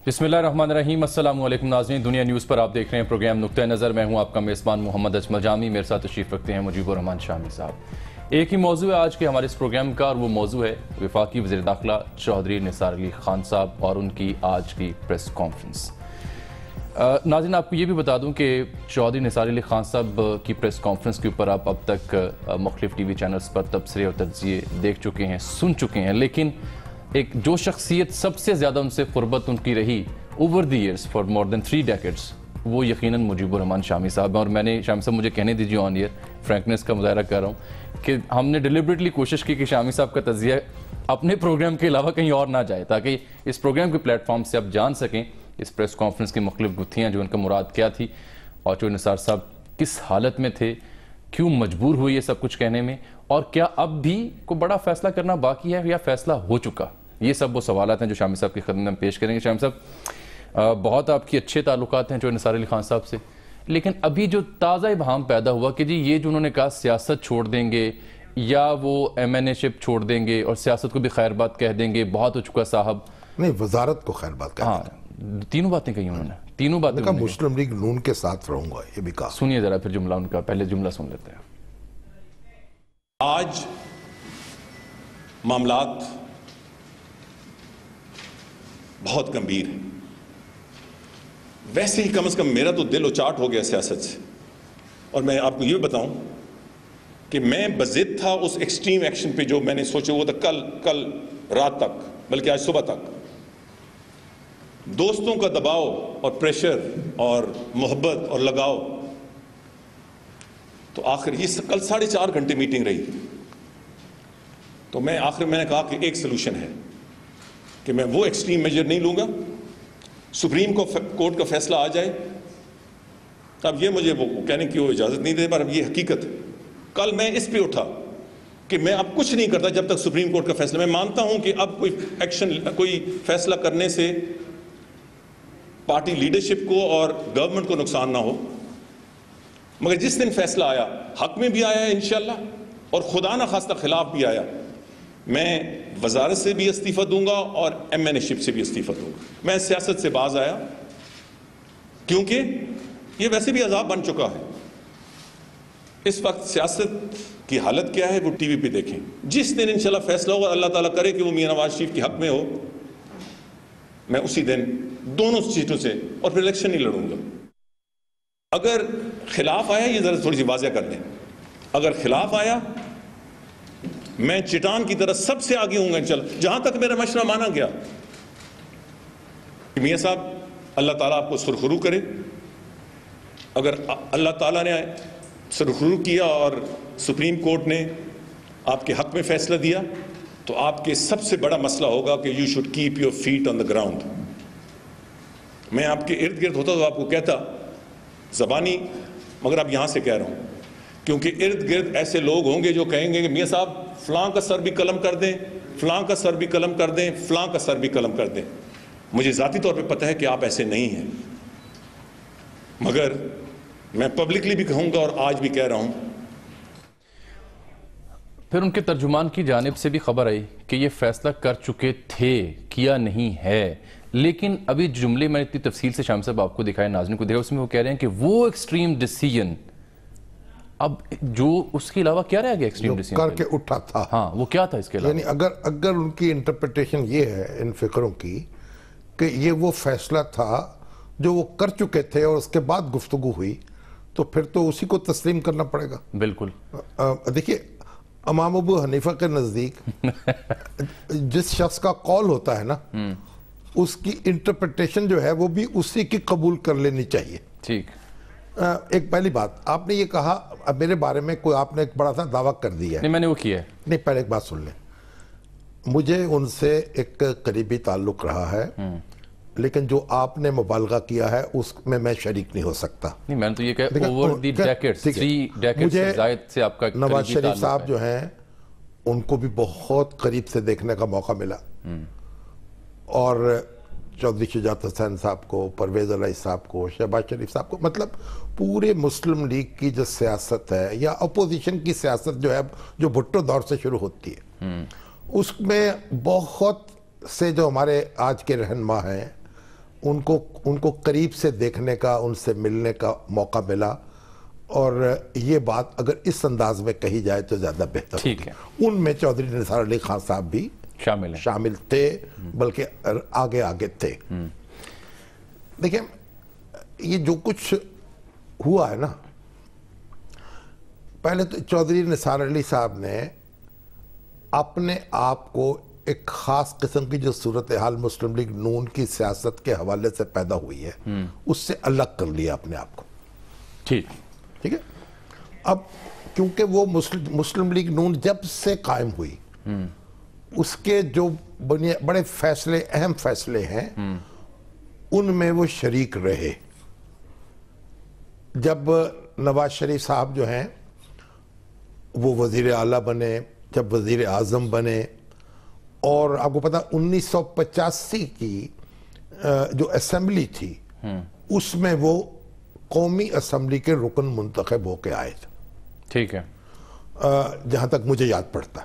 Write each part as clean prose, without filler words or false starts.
بسم اللہ الرحمن الرحیم۔ السلام علیکم ناظرین، دنیا نیوز پر آپ دیکھ رہے ہیں پروگرام نقطہ نظر۔ میں ہوں آپ کا میزبان محمد اجمل جامی، میرے ساتھ تشریف رکھتے ہیں مجیب الرحمان شامی صاحب۔ ایک ہی موضوع ہے آج کے ہمارے اس پروگرام کا، اور وہ موضوع ہے وفاقی وزیر داخلہ چودھری نثار علی خان صاحب اور ان کی آج کی پریس کانفرنس۔ ناظرین، آپ کو یہ بھی بتا دوں کہ چودھری نثار علی خان صاحب کی پریس کانفرنس کے اوپر آپ اب تک مختلف ٹی وی چینلز پر تبصرے اور تجزیے دیکھ چکے ہیں، سن چکے ہیں، لیکن ایک جو شخصیت سب سے زیادہ ان سے قربت ان کی رہی over the years for more than 3 decades، وہ یقیناً مجیب الرحمان شامی صاحب ہیں۔ اور میں نے شامی صاحب مجھے کہنے دیجیے آن ایئر، فرینکنیس کا مظاہرہ کر رہا ہوں کہ ہم نے ڈیلیبریٹلی کوشش کی کہ شامی صاحب کا تجزیہ اپنے پروگرام کے علاوہ کہیں اور نہ جائے، تاکہ اس پروگرام کے پلیٹ فارم سے آپ جان سکیں اس پریس کانفرنس کی مختلف گتھیاں، جو ان کا مراد کیا تھی، اور جو نثار صاحب کس حالت میں تھے، کیوں مجبور ہوئی یہ سب کچھ کہنے میں، اور کیا اب بھی کوئی بڑا فیصلہ کرنا باقی ہے یا فیصلہ ہو چکا۔ یہ سب وہ سوالات ہیں جو شامی صاحب کی خدمت میں پیش کریں گے۔ شامی صاحب، بہت آپ کی اچھے تعلقات ہیں جو نثار علی خان صاحب سے، لیکن ابھی جو تازہ ابہام پیدا ہوا کہ جی یہ جو انہوں نے کہا سیاست چھوڑ دیں گے یا وہ MNA شپ چھوڑ دیں گے اور سیاست کو بھی خیر بات کہہ دیں گے، بہت ہو چکا صاحب۔ نہیں، وزارت کو خیر بات کہہ دیں، تینوں باتیں کہی انہوں نے، تینوں باتیں کہا مسلم لیگ نون کے ساتھ رہوں گا، یہ بھی کہا۔ سنیے ذرا پھر جملہ ان کا، پہلے جملہ سن لیتے ہیں۔ آج معاملات بہت گمبھیر ہیں، ویسے ہی کم از کم میرا تو دل اچاٹ ہو گیا سیاست سے، اور میں آپ کو یہ بتاؤں کہ میں بضد تھا اس ایکسٹریم ایکشن پہ جو میں نے سوچا ہوا تھا کل رات تک، بلکہ آج صبح تک۔ دوستوں کا دباؤ اور پریشر اور محبت اور لگاؤ، تو آخر یہ کل 4.5 گھنٹے میٹنگ رہی، تو میں نے کہا کہ ایک سلوشن ہے کہ میں وہ ایکسٹریم میجر نہیں لوں گا، سپریم کورٹ کا فیصلہ آ جائے۔ اب یہ مجھے وہ کہنے کی وہ اجازت نہیں دے، پر اب یہ حقیقت ہے۔ کل میں اس پہ اٹھا کہ میں اب کچھ نہیں کرتا جب تک سپریم کورٹ کا فیصلہ۔ میں مانتا ہوں کہ اب کوئی فیصلہ کرنے سے پارٹی لیڈرشپ کو اور گورنمنٹ کو نقصان نہ ہو، مگر جس دن فیصلہ آیا، حق میں بھی آیا ہے انشاءاللہ، اور خدا نہ خواستہ خلاف بھی آیا، میں وزارت سے بھی استعفیٰ دوں گا اور MNA شپ سے بھی استعفیٰ دوں گا۔ میں سیاست سے باز آیا کیونکہ یہ ویسے بھی عذاب بن چکا ہے۔ اس وقت سیاست کی حالت کیا ہے وہ ٹی وی پہ دیکھیں۔ جس دن انشاءاللہ فیصلہ ہوگا، اللہ تعالیٰ کرے کہ وہ میاں نواز شریف کے حق میں ہو، میں اسی دن دونوں سیٹوں سے اور پھر الیکشن نہیں لڑوں گا۔ اگر خلاف آیا، یہ ذرا تھوڑی سی واضح کر دیں، اگر خلاف آیا میں چٹان کی طرح سب سے آگے ہوں گا انشاءاللہ، جہاں تک میرا مشورہ مانا گیا۔ میاں صاحب، اللہ تعالیٰ آپ کو سرخرو کرے۔ اگر اللہ تعالیٰ نے سرخرو کیا اور سپریم کورٹ نے آپ کے حق میں فیصلہ دیا، تو آپ کے سب سے بڑا مسئلہ ہوگا کہ you should keep your feet on the ground. میں آپ کے ارد گرد ہوتا تو آپ کو کہتا زبانی، مگر اب یہاں سے کہہ رہا ہوں، کیونکہ ارد گرد ایسے لوگ ہوں گے جو کہیں گے کہ میاں صاحب فلاں کا سر بھی قلم کر دیں، فلاں کا سر بھی قلم کر دیں، فلاں کا سر بھی قلم کر دیں۔ مجھے ذاتی طور پہ پتہ ہے کہ آپ ایسے نہیں ہیں، مگر میں پبلکلی بھی کہوں گا اور آج بھی کہہ رہا ہوں۔ پھر ان کے ترجمان کی جانب سے بھی خبر آئی کہ یہ فیصلہ کر چکے تھے، کیا نہیں ہے، لیکن ابھی جملے میں اتنی تفصیل سے شام صاحب آپ کو دکھائے، ناظرین کو دکھائے، اس میں وہ کہہ رہے ہیں کہ وہ ایکسٹریم ڈیسیژن اب جو اس کے علاوہ کیا رہ گیا ایکسٹریم ڈیسیژن کر کے اٹھا تھا، ہاں وہ کیا تھا اس کے علاوہ؟ یعنی اگر ان کی انٹرپریٹیشن یہ ہے ان فکروں کی کہ یہ وہ فیصلہ تھا جو وہ کر چکے تھے اور اس کے بعد گفتگو ہوئی، تو پھر تو اسی کو تسلیم کرنا پڑے گا۔ بالکل۔ دیکھیے، امام ابو حنیفہ کے نزدیک جس شخص کا قول ہوتا ہے نا، اس کی انٹرپریٹیشن جو ہے وہ بھی اسی کی قبول کر لینی چاہیے۔ ٹھیک۔ ایک پہلی بات، آپ نے یہ کہا اب میرے بارے میں کوئی آپ نے ایک بڑا سا دعویٰ کر دیا ہے۔ نہیں، میں نے وہ کیا ہے۔ نہیں، پہلے ایک بات سن لیں، مجھے ان سے ایک قریبی تعلق رہا ہے، لیکن جو آپ نے مبالغہ کیا ہے اس میں شریک نہیں ہو سکتا۔ نہیں، میں نے تو یہ کہا اوور دی ڈیکیڈز، 3 decades سے زائد سے آپ کا نواز شریف صاحب جو ہیں ان کو بھی بہت قریب سے دیکھنے کا موقع ملا، اور چودھری شجاعت حسین صاحب کو، پرویز الہی صاحب کو، شہباز شریف صاحب کو، مطلب پورے مسلم لیگ کی جو سیاست ہے یا اپوزیشن کی سیاست جو ہے، جو بھٹو دور سے شروع ہوتی ہے، اس میں بہت سے جو ہمارے آج کے رہنما ہیں ان کو قریب سے دیکھنے کا, ان سے ملنے کا موقع ملا, اور یہ بات اگر اس انداز میں کہی جائے تو زیادہ بہتر ٹھیک ہے. ان میں چودھری نثار علی خان صاحب بھی شامل تھے, بلکہ آگے تھے. دیکھیں یہ جو کچھ ہوا ہے نا, پہلے تو چودھری نثار علی صاحب نے اپنے آپ کو ایک خاص قسم کی جو صورتحال مسلم لیگ نون کی سیاست کے حوالے سے پیدا ہوئی ہے اس سے الگ کر لیا اپنے آپ کو. ٹھیک ہے. اب کیونکہ وہ مسلم لیگ نون جب سے قائم ہوئی, اس کے جو بڑے فیصلے, اہم فیصلے ہیں, ان میں وہ شریک رہے. جب نواز شریف صاحب جو ہیں وہ وزیر اعلیٰ بنے, جب وزیر اعظم بنے, اور آپ کو پتا 1985 کی جو اسمبلی تھی اس میں وہ قومی اسمبلی کے رکن منتخب ہو کے آئے تھے. ٹھیک ہے. جہاں تک مجھے یاد پڑتا.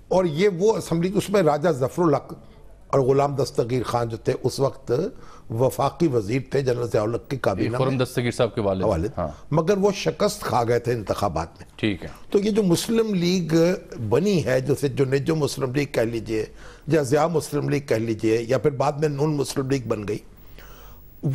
اور یہ وہ اسمبلی, اس میں راجہ ظفر الحق اور غلام دستگیر خان جو تھے اس وقت وفاقی وزیر تھے جنرل ضیاء الحق کی کابینہ خرم دستگیر صاحب کے والد, مگر وہ شکست کھا گئے تھے انتخابات میں. ٹھیک ہے. تو یہ جو مسلم لیگ بنی ہے, جسے جنیجو مسلم لیگ کہہ لیجئے یا ضیاء مسلم لیگ کہہ لیجئے, یا پھر بعد میں نون مسلم لیگ بن گئی,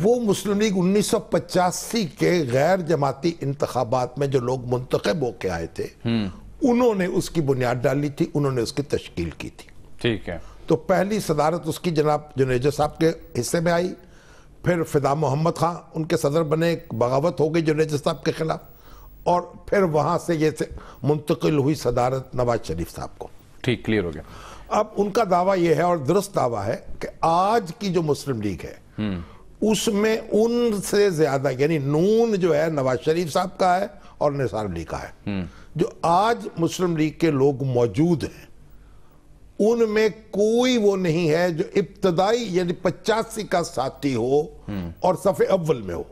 وہ مسلم لیگ 1985 کے غیر جماعتی انتخابات میں جو لوگ منتخب ہو کے آئے تھے انہوں نے اس کی بنیاد ڈالی تھی, انہوں نے اس کی تشکیل کی تھی. ٹھیک ہے. تو پہلی صدارت اس کی جناب جنیجو صاحب کے حصے میں آئی, پھر فدا محمد خان ان کے صدر بنے, بغاوت ہو گئی جنیجو صاحب کے خلاف, اور پھر وہاں سے یہ منتقل ہوئی صدارت نواز شریف صاحب کو. ٹھیک, کلیئر ہو گیا. اب ان کا دعویٰ یہ ہے, اور درست دعویٰ ہے, کہ آج کی جو مسلم لیگ ہے اس میں ان سے زیادہ, یعنی نون جو ہے نواز شریف صاحب کا ہے اور نثار علی کا ہے, جو آج مسلم لیگ کے لوگ موجود ہیں ان میں کوئی وہ نہیں ہے جو ابتدائی یعنی 85 کا ساتھی ہو اور صف اول میں ہو.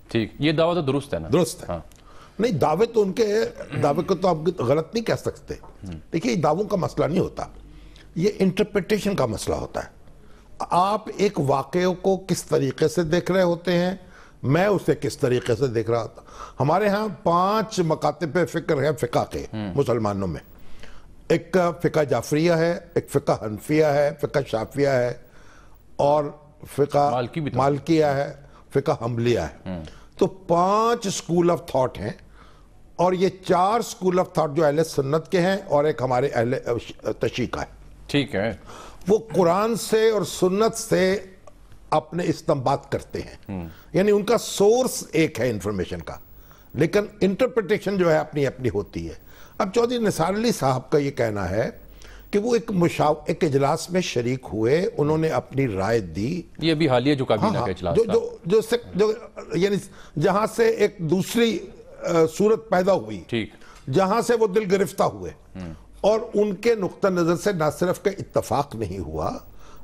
ٹھیک, یہ دعویٰ تو درست ہے نا؟ درست ہے. نہیں, دعوے تو ان کے دعوے کو تو آپ غلط نہیں کہہ سکتے. دیکھیے دعووں کا مسئلہ نہیں ہوتا, یہ انٹرپریٹیشن کا مسئلہ ہوتا ہے. آپ ایک واقعے کو کس طریقے سے دیکھ رہے ہوتے ہیں, میں اسے کس طریقے سے دیکھ رہا ہوتا. ہمارے ہاں 5 مکاتب فکر ہے فقہ کے مسلمانوں میں. ایک فقہ جعفریہ ہے, ایک فقہ حنفیہ ہے, فقہ شافعیہ ہے, اور فقہ مالکیہ ہے, فقہ حنبلیہ ہے. تو 5 اسکول آف تھاٹ ہیں, اور یہ 4 اسکول آف تھاٹ جو اہل سنت کے ہیں اور ایک ہمارے اہل تشیع کا ہے. ٹھیک ہے. وہ قرآن سے اور سنت سے اپنے استنباط کرتے ہیں, یعنی ان کا سورس ایک ہے انفارمیشن کا, لیکن انٹرپریٹیشن جو ہے اپنی اپنی ہوتی ہے. اب چودھری نثار علی صاحب کا یہ کہنا ہے کہ وہ ایک اجلاس میں شریک ہوئے, انہوں نے اپنی رائے دی. یہ بھی حالیہ جو کابینہ کا اجلاس تھا, یعنی جہاں سے ایک دوسری صورت پیدا ہوئی, جہاں سے وہ دل گرفتہ ہوئے, اور ان کے نقطہ نظر سے نہ صرف کہ اتفاق نہیں ہوا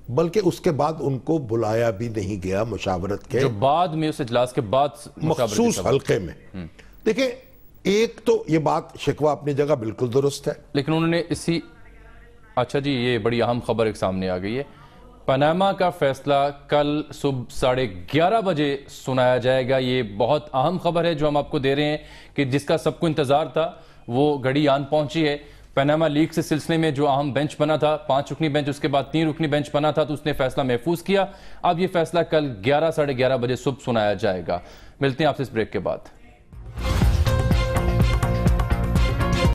بلکہ اس کے بعد ان کو بلایا بھی نہیں گیا مشاورت کے, جو بعد میں اس اجلاس کے بعد مخصوص حلقے میں. دیکھیں ایک تو یہ بات شکوہ اپنی جگہ بالکل درست ہے, لیکن انہوں نے اسی اچھا جی یہ بڑی اہم خبر ایک سامنے آ گئی ہے. پاناما کا فیصلہ کل صبح 11:30 بجے سنایا جائے گا. یہ بہت اہم خبر ہے جو ہم آپ کو دے رہے ہیں, کہ جس کا سب کو انتظار تھا وہ گھڑی آن پہنچی ہے. پاناما لیک سے سلسلے میں جو اہم بینچ بنا تھا, 5 رکنی بینچ, اس کے بعد 3 رکنی بینچ بنا تھا, تو اس نے فیصلہ محفوظ کیا. اب یہ فیصلہ کل 11 ساڑھے 11 بجے صبح سنایا جائے گا. ملتے ہیں آپ سے اس بریک کے بعد.